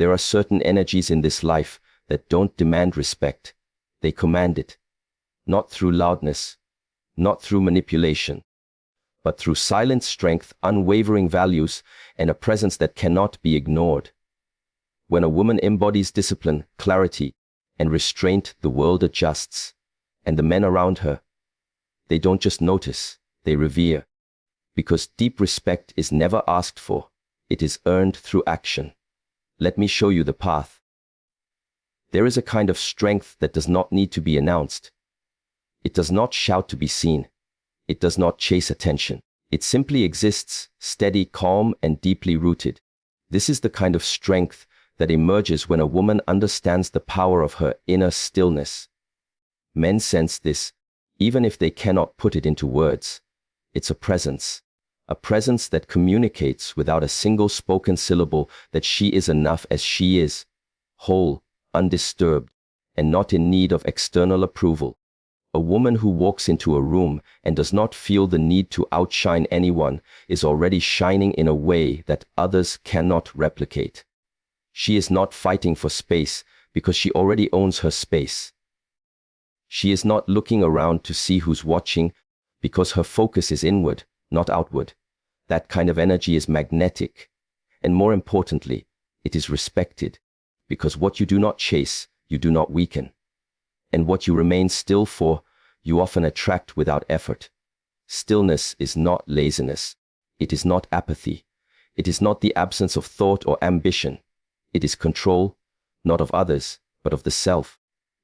There are certain energies in this life that don't demand respect. They command it. Not through loudness, not through manipulation, but through silent strength, unwavering values, and a presence that cannot be ignored. When a woman embodies discipline, clarity, and restraint, the world adjusts. And the men around her, they don't just notice, they revere. Because deep respect is never asked for, it is earned through action. Let me show you the path. There is a kind of strength that does not need to be announced. It does not shout to be seen. It does not chase attention. It simply exists, steady, calm, and deeply rooted. This is the kind of strength that emerges when a woman understands the power of her inner stillness. Men sense this, even if they cannot put it into words. It's a presence that communicates without a single spoken syllable that she is enough as she is, whole, undisturbed, and not in need of external approval. A woman who walks into a room and does not feel the need to outshine anyone is already shining in a way that others cannot replicate. She is not fighting for space because she already owns her space. She is not looking around to see who's watching because her focus is inward, not outward. That kind of energy is magnetic. And more importantly, it is respected, because what you do not chase, you do not weaken. And what you remain still for, you often attract without effort. Stillness is not laziness. It is not apathy. It is not the absence of thought or ambition. It is control, not of others, but of the self.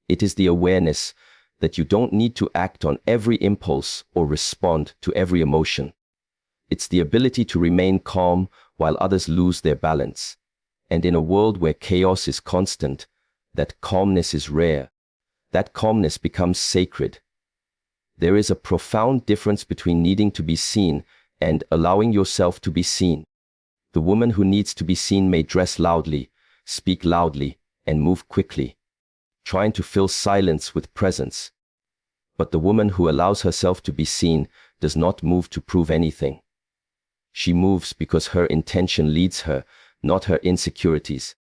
It is the awareness that you don't need to act on every impulse or respond to every emotion. It's the ability to remain calm while others lose their balance. And in a world where chaos is constant, that calmness is rare. That calmness becomes sacred. There is a profound difference between needing to be seen and allowing yourself to be seen. The woman who needs to be seen may dress loudly, speak loudly, and move quickly, trying to fill silence with presence. But the woman who allows herself to be seen does not move to prove anything. She moves because her intention leads her, not her insecurities.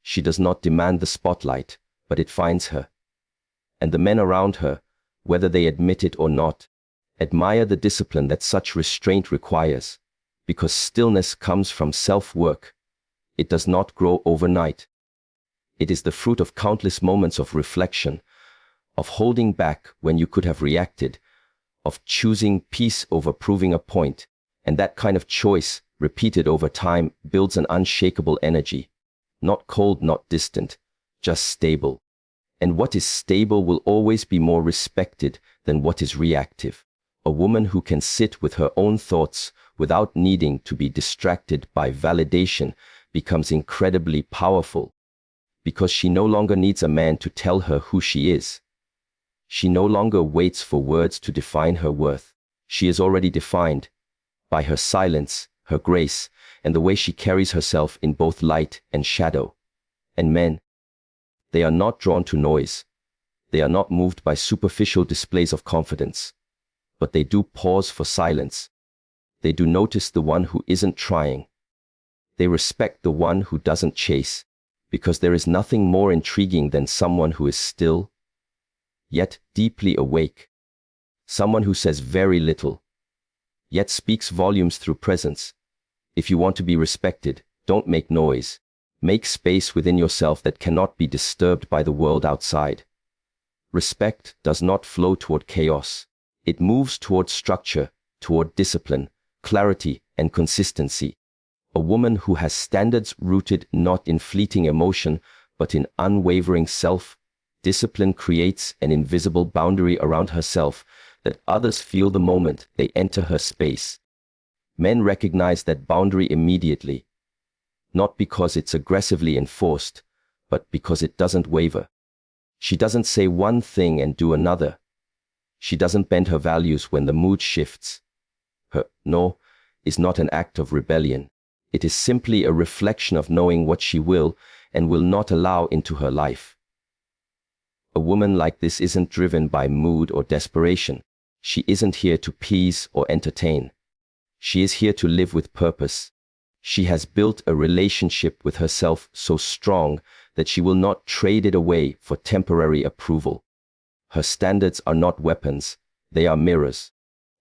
She does not demand the spotlight, but it finds her. And the men around her, whether they admit it or not, admire the discipline that such restraint requires, because stillness comes from self-work. It does not grow overnight. It is the fruit of countless moments of reflection, of holding back when you could have reacted, of choosing peace over proving a point. And that kind of choice, repeated over time, builds an unshakable energy. Not cold, not distant, just stable. And what is stable will always be more respected than what is reactive. A woman who can sit with her own thoughts without needing to be distracted by validation becomes incredibly powerful, because she no longer needs a man to tell her who she is. She no longer waits for words to define her worth. She is already defined by her silence, her grace, and the way she carries herself in both light and shadow. And men, they are not drawn to noise. They are not moved by superficial displays of confidence, but they do pause for silence. They do notice the one who isn't trying. They respect the one who doesn't chase, because there is nothing more intriguing than someone who is still, yet deeply awake. Someone who says very little, yet speaks volumes through presence. If you want to be respected, don't make noise. Make space within yourself that cannot be disturbed by the world outside. Respect does not flow toward chaos. It moves toward structure, toward discipline, clarity, and consistency. A woman who has standards rooted not in fleeting emotion, but in unwavering self-discipline creates an invisible boundary around herself that others feel the moment they enter her space. Men recognize that boundary immediately, not because it's aggressively enforced, but because it doesn't waver. She doesn't say one thing and do another. She doesn't bend her values when the mood shifts. Her no is not an act of rebellion. It is simply a reflection of knowing what she will and will not allow into her life. A woman like this isn't driven by mood or desperation. She isn't here to please or entertain. She is here to live with purpose. She has built a relationship with herself so strong that she will not trade it away for temporary approval. Her standards are not weapons, they are mirrors.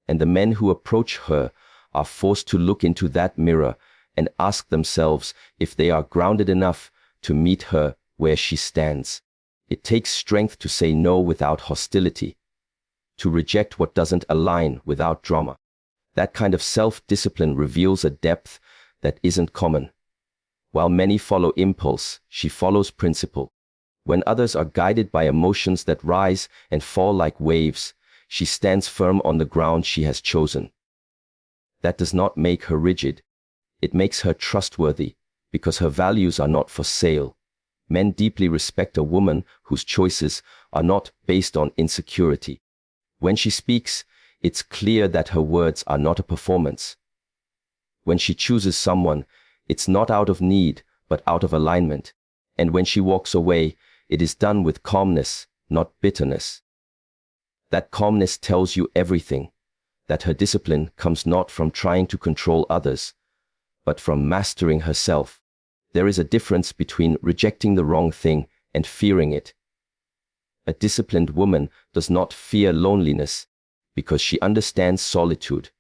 And the men who approach her are forced to look into that mirror and ask themselves if they are grounded enough to meet her where she stands. It takes strength to say no without hostility, to reject what doesn't align without drama. That kind of self-discipline reveals a depth that isn't common. While many follow impulse, she follows principle. When others are guided by emotions that rise and fall like waves, she stands firm on the ground she has chosen. That does not make her rigid. It makes her trustworthy, because her values are not for sale. Men deeply respect a woman whose choices are not based on insecurity. When she speaks, it's clear that her words are not a performance. When she chooses someone, it's not out of need, but out of alignment. And when she walks away, it is done with calmness, not bitterness. That calmness tells you everything, that her discipline comes not from trying to control others, but from mastering herself. There is a difference between rejecting the wrong thing and fearing it. A disciplined woman does not fear loneliness because she understands solitude.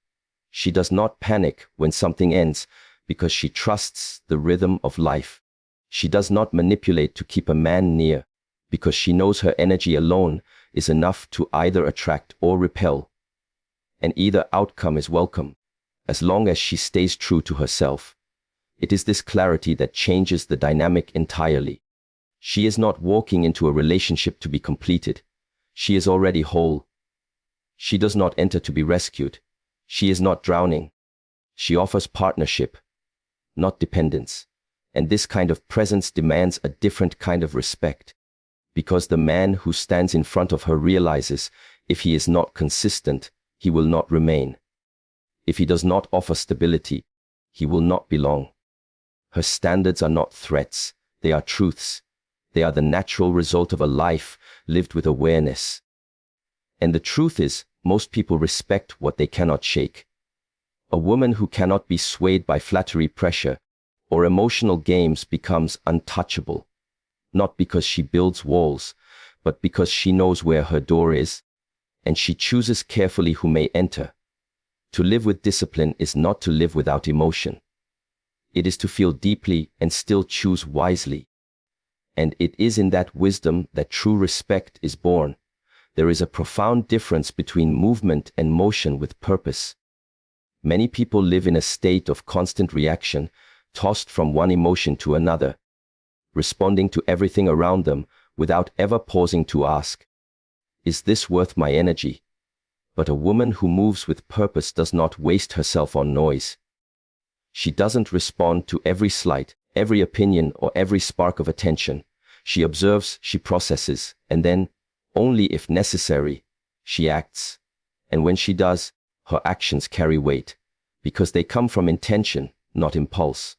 She does not panic when something ends because she trusts the rhythm of life. She does not manipulate to keep a man near because she knows her energy alone is enough to either attract or repel. And either outcome is welcome, as long as she stays true to herself. It is this clarity that changes the dynamic entirely. She is not walking into a relationship to be completed. She is already whole. She does not enter to be rescued. She is not drowning. She offers partnership, not dependence. And this kind of presence demands a different kind of respect, because the man who stands in front of her realizes if he is not consistent, he will not remain. If he does not offer stability, he will not belong. Her standards are not threats, they are truths. They are the natural result of a life lived with awareness. And the truth is, most people respect what they cannot shake. A woman who cannot be swayed by flattery, pressure, or emotional games becomes untouchable, not because she builds walls, but because she knows where her door is, and she chooses carefully who may enter. To live with discipline is not to live without emotion. It is to feel deeply and still choose wisely. And it is in that wisdom that true respect is born. There is a profound difference between movement and motion with purpose. Many people live in a state of constant reaction, tossed from one emotion to another, responding to everything around them without ever pausing to ask, is this worth my energy? But a woman who moves with purpose does not waste herself on noise. She doesn't respond to every slight, every opinion, or every spark of attention. She observes, she processes, and then, only if necessary, she acts. And when she does, her actions carry weight, because they come from intention, not impulse.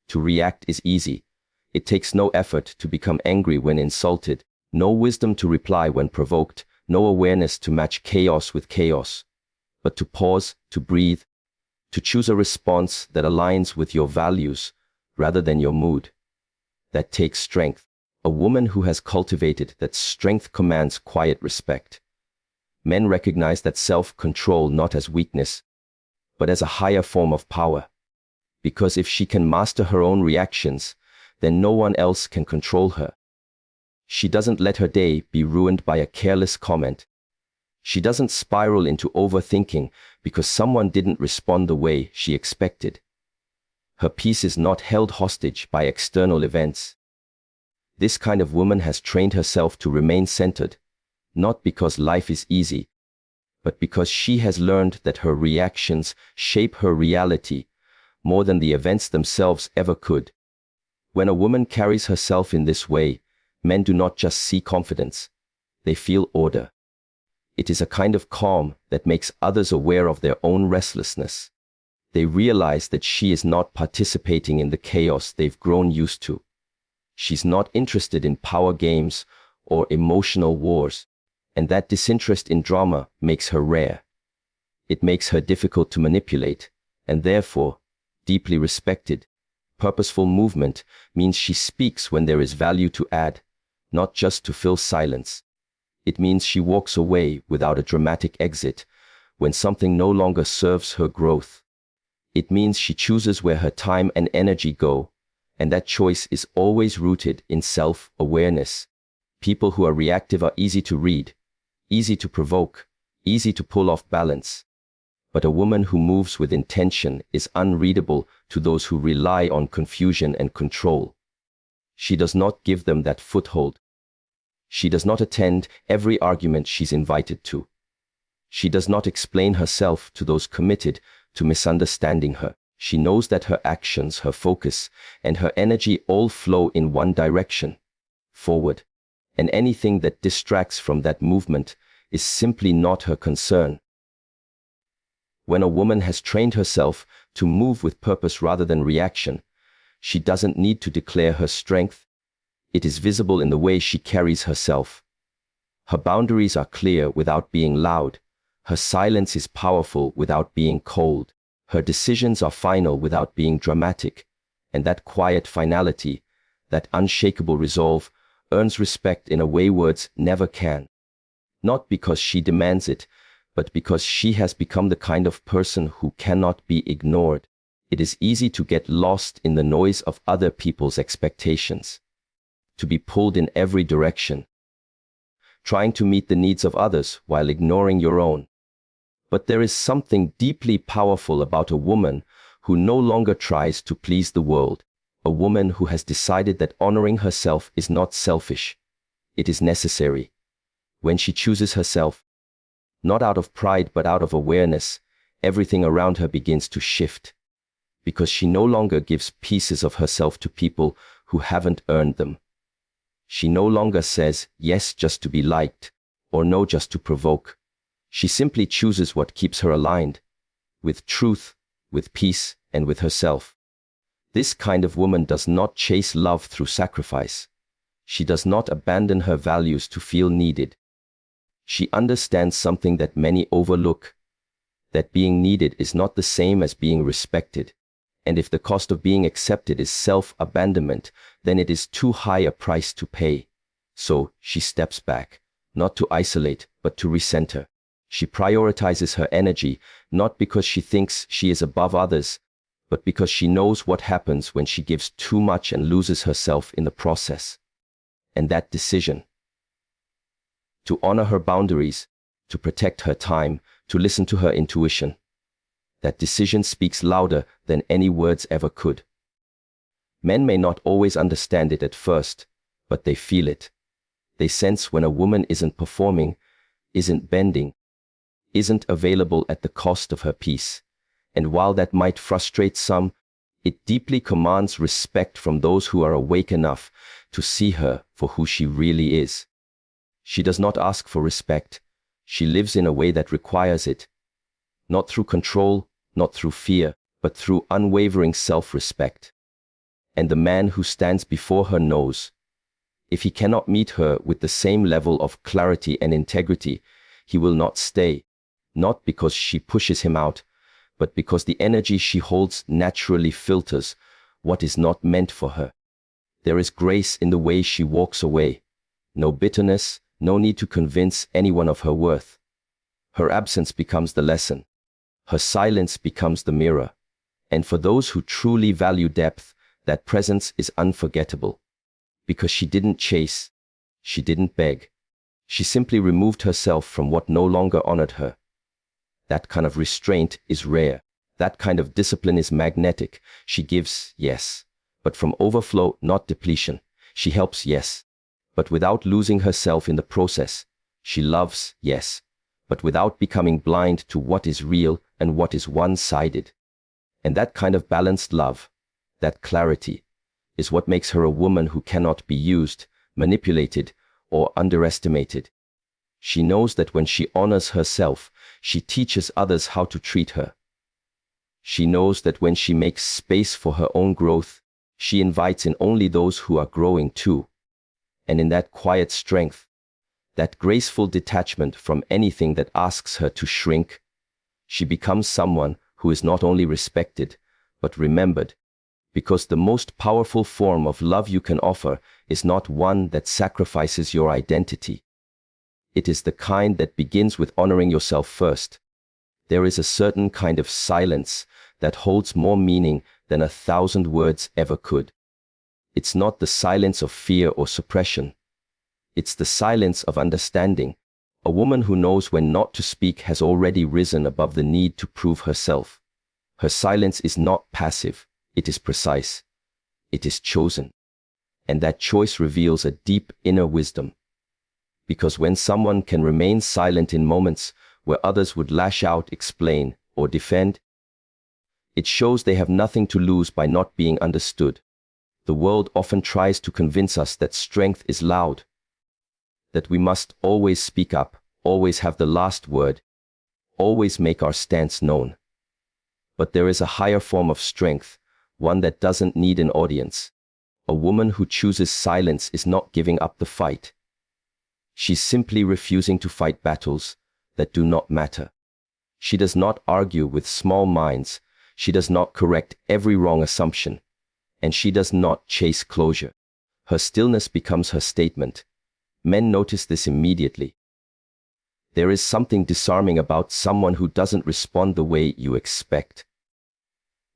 To react is easy. It takes no effort to become angry when insulted, no wisdom to reply when provoked, no awareness to match chaos with chaos. But to pause, to breathe, to choose a response that aligns with your values rather than your mood. That takes strength. A woman who has cultivated that strength commands quiet respect. Men recognize that self-control not as weakness, but as a higher form of power. Because if she can master her own reactions, then no one else can control her. She doesn't let her day be ruined by a careless comment. She doesn't spiral into overthinking because someone didn't respond the way she expected. Her peace is not held hostage by external events. This kind of woman has trained herself to remain centered, not because life is easy, but because she has learned that her reactions shape her reality more than the events themselves ever could. When a woman carries herself in this way, men do not just see confidence, they feel order. It is a kind of calm that makes others aware of their own restlessness. They realize that she is not participating in the chaos they've grown used to. She's not interested in power games or emotional wars, and that disinterest in drama makes her rare. It makes her difficult to manipulate, and therefore, deeply respected. Purposeful movement means she speaks when there is value to add, not just to fill silence. It means she walks away without a dramatic exit when something no longer serves her growth. It means she chooses where her time and energy go, and that choice is always rooted in self-awareness. People who are reactive are easy to read, easy to provoke, easy to pull off balance. But a woman who moves with intention is unreadable to those who rely on confusion and control. She does not give them that foothold. She does not attend every argument she's invited to. She does not explain herself to those committed to misunderstanding her. She knows that her actions, her focus, and her energy all flow in one direction, forward. And anything that distracts from that movement is simply not her concern. When a woman has trained herself to move with purpose rather than reaction, she doesn't need to declare her strength. It is visible in the way she carries herself. Her boundaries are clear without being loud. Her silence is powerful without being cold. Her decisions are final without being dramatic. And that quiet finality, that unshakable resolve, earns respect in a way words never can. Not because she demands it, but because she has become the kind of person who cannot be ignored. It is easy to get lost in the noise of other people's expectations, to be pulled in every direction, trying to meet the needs of others while ignoring your own. But there is something deeply powerful about a woman who no longer tries to please the world, a woman who has decided that honoring herself is not selfish. It is necessary. When she chooses herself, not out of pride but out of awareness, everything around her begins to shift, because she no longer gives pieces of herself to people who haven't earned them. She no longer says yes just to be liked, or no just to provoke. She simply chooses what keeps her aligned, with truth, with peace, and with herself. This kind of woman does not chase love through sacrifice. She does not abandon her values to feel needed. She understands something that many overlook, that being needed is not the same as being respected. And if the cost of being accepted is self-abandonment, then it is too high a price to pay. So she steps back, not to isolate, but to recenter. She prioritizes her energy, not because she thinks she is above others, but because she knows what happens when she gives too much and loses herself in the process. And that decision, to honor her boundaries, to protect her time, to listen to her intuition, that decision speaks louder than any words ever could. Men may not always understand it at first, but they feel it. They sense when a woman isn't performing, isn't bending, isn't available at the cost of her peace. And while that might frustrate some, it deeply commands respect from those who are awake enough to see her for who she really is. She does not ask for respect. She lives in a way that requires it, not through control, not through fear, but through unwavering self-respect. And the man who stands before her knows, if he cannot meet her with the same level of clarity and integrity, he will not stay, not because she pushes him out, but because the energy she holds naturally filters what is not meant for her. There is grace in the way she walks away. No bitterness, no need to convince anyone of her worth. Her absence becomes the lesson. Her silence becomes the mirror. And for those who truly value depth, that presence is unforgettable. Because she didn't chase, she didn't beg. She simply removed herself from what no longer honored her. That kind of restraint is rare. That kind of discipline is magnetic. She gives, yes, but from overflow, not depletion. She helps, yes, but without losing herself in the process. She loves, yes, but without becoming blind to what is real and what is one-sided. And that kind of balanced love, that clarity, is what makes her a woman who cannot be used, manipulated, or underestimated. She knows that when she honors herself, she teaches others how to treat her. She knows that when she makes space for her own growth, she invites in only those who are growing too. And in that quiet strength, that graceful detachment from anything that asks her to shrink, she becomes someone who is not only respected, but remembered, because the most powerful form of love you can offer is not one that sacrifices your identity. It is the kind that begins with honoring yourself first. There is a certain kind of silence that holds more meaning than 1,000 words ever could. It's not the silence of fear or suppression. It's the silence of understanding. A woman who knows when not to speak has already risen above the need to prove herself. Her silence is not passive, it is precise. It is chosen. And that choice reveals a deep inner wisdom. Because when someone can remain silent in moments where others would lash out, explain, or defend, it shows they have nothing to lose by not being understood. The world often tries to convince us that strength is loud, that we must always speak up, always have the last word, always make our stance known. But there is a higher form of strength, one that doesn't need an audience. A woman who chooses silence is not giving up the fight. She's simply refusing to fight battles that do not matter. She does not argue with small minds. She does not correct every wrong assumption. And she does not chase closure. Her stillness becomes her statement. Men notice this immediately. There is something disarming about someone who doesn't respond the way you expect.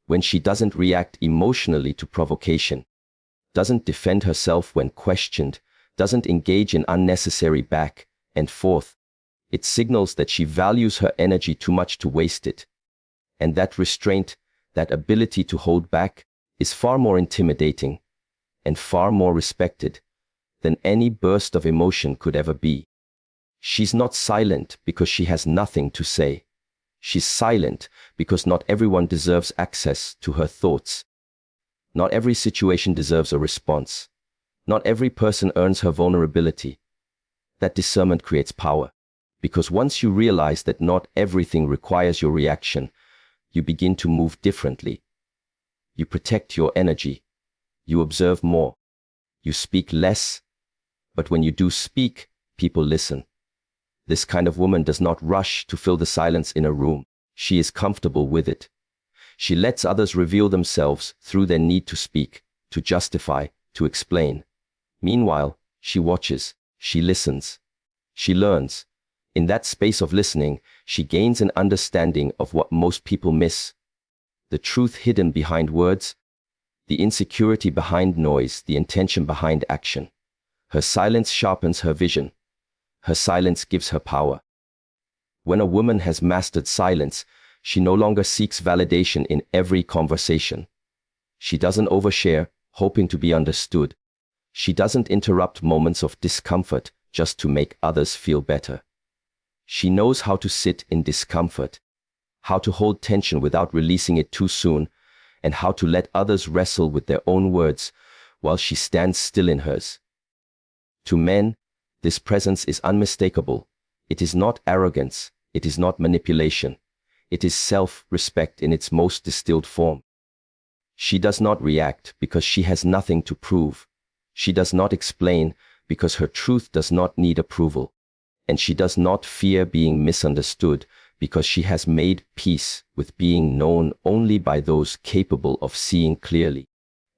When she doesn't react emotionally to provocation, doesn't defend herself when questioned, doesn't engage in unnecessary back and forth, it signals that she values her energy too much to waste it. And that restraint, that ability to hold back, is far more intimidating and far more respected than any burst of emotion could ever be. She's not silent because she has nothing to say. She's silent because not everyone deserves access to her thoughts. Not every situation deserves a response. Not every person earns her vulnerability. That discernment creates power, because once you realize that not everything requires your reaction, you begin to move differently. You protect your energy. You observe more. You speak less. But when you do speak, people listen. This kind of woman does not rush to fill the silence in a room. She is comfortable with it. She lets others reveal themselves through their need to speak, to justify, to explain. Meanwhile, she watches, she listens, she learns. In that space of listening, she gains an understanding of what most people miss. The truth hidden behind words, the insecurity behind noise, the intention behind action. Her silence sharpens her vision. Her silence gives her power. When a woman has mastered silence, she no longer seeks validation in every conversation. She doesn't overshare, hoping to be understood. She doesn't interrupt moments of discomfort just to make others feel better. She knows how to sit in discomfort, how to hold tension without releasing it too soon, and how to let others wrestle with their own words while she stands still in hers. To men, this presence is unmistakable. It is not arrogance. It is not manipulation. It is self-respect in its most distilled form. She does not react because she has nothing to prove. She does not explain because her truth does not need approval. And she does not fear being misunderstood because she has made peace with being known only by those capable of seeing clearly.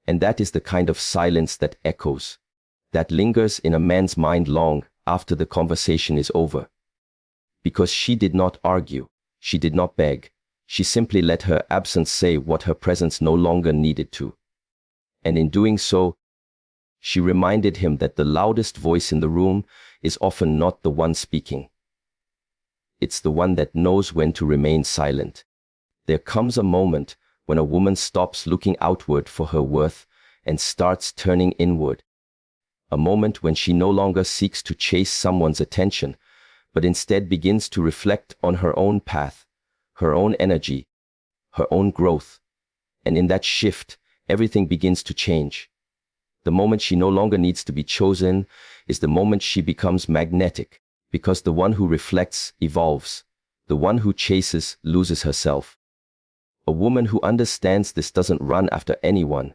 And that is the kind of silence that echoes, that lingers in a man's mind long after the conversation is over. Because she did not argue, she did not beg, she simply let her absence say what her presence no longer needed to. And in doing so, she reminded him that the loudest voice in the room is often not the one speaking. It's the one that knows when to remain silent. There comes a moment when a woman stops looking outward for her worth and starts turning inward. A moment when she no longer seeks to chase someone's attention, but instead begins to reflect on her own path, her own energy, her own growth. And in that shift, everything begins to change. The moment she no longer needs to be chosen is the moment she becomes magnetic, because the one who reflects evolves. The one who chases loses herself. A woman who understands this doesn't run after anyone,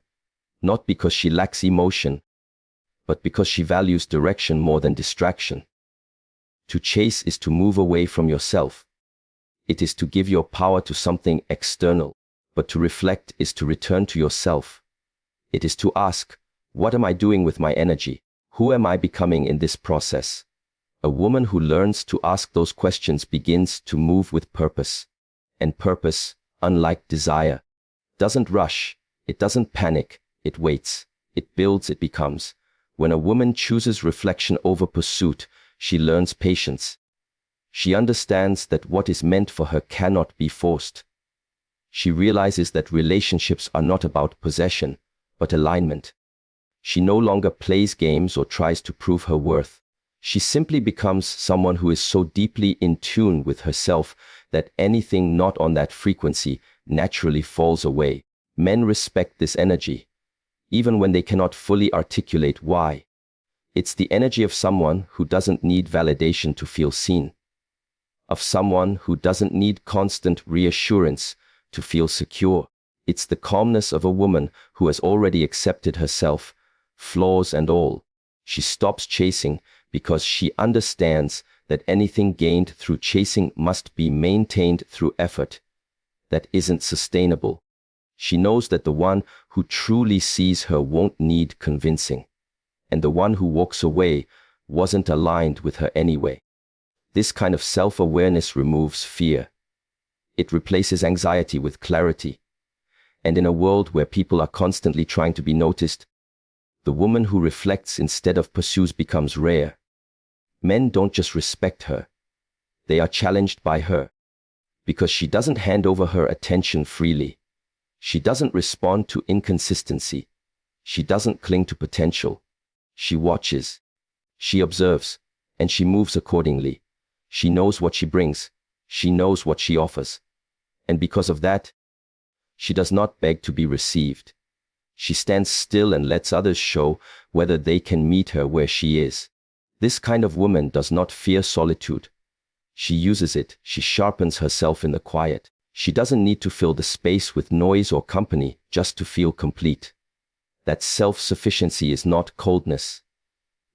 not because she lacks emotion, but because she values direction more than distraction. To chase is to move away from yourself. It is to give your power to something external. But to reflect is to return to yourself. It is to ask, what am I doing with my energy? Who am I becoming in this process? A woman who learns to ask those questions begins to move with purpose. And purpose, unlike desire, doesn't rush, it doesn't panic, it waits, it builds, it becomes. When a woman chooses reflection over pursuit, she learns patience. She understands that what is meant for her cannot be forced. She realizes that relationships are not about possession, but alignment. She no longer plays games or tries to prove her worth. She simply becomes someone who is so deeply in tune with herself that anything not on that frequency naturally falls away. Men respect this energy, even when they cannot fully articulate why. It's the energy of someone who doesn't need validation to feel seen, of someone who doesn't need constant reassurance to feel secure. It's the calmness of a woman who has already accepted herself, flaws and all. She stops chasing because she understands that anything gained through chasing must be maintained through effort. That isn't sustainable. She knows that the one who truly sees her won't need convincing, and the one who walks away wasn't aligned with her anyway. This kind of self-awareness removes fear. It replaces anxiety with clarity. And in a world where people are constantly trying to be noticed, the woman who reflects instead of pursues becomes rare. Men don't just respect her, they are challenged by her. Because she doesn't hand over her attention freely. She doesn't respond to inconsistency. She doesn't cling to potential. She watches. She observes. And she moves accordingly. She knows what she brings. She knows what she offers. And because of that, she does not beg to be received. She stands still and lets others show whether they can meet her where she is. This kind of woman does not fear solitude. She uses it. She sharpens herself in the quiet. She doesn't need to fill the space with noise or company just to feel complete. That self-sufficiency is not coldness.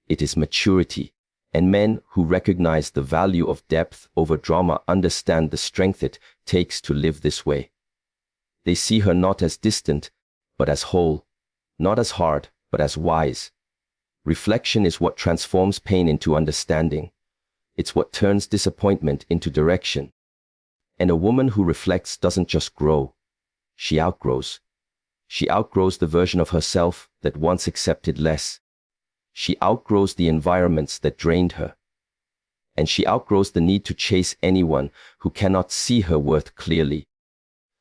It is maturity. And men who recognize the value of depth over drama understand the strength it takes to live this way. They see her not as distant, but as whole, not as hard, but as wise. Reflection is what transforms pain into understanding. It's what turns disappointment into direction. And a woman who reflects doesn't just grow. She outgrows. She outgrows the version of herself that once accepted less. She outgrows the environments that drained her. And she outgrows the need to chase anyone who cannot see her worth clearly.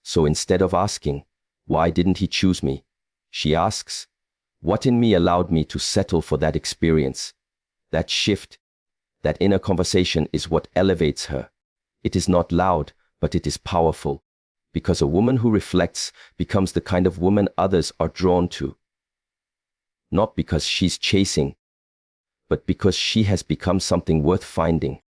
So instead of asking, why didn't he choose me? She asks, what in me allowed me to settle for that experience? That shift, that inner conversation is what elevates her. It is not loud, but it is powerful. Because a woman who reflects becomes the kind of woman others are drawn to. Not because she's chasing, but because she has become something worth finding.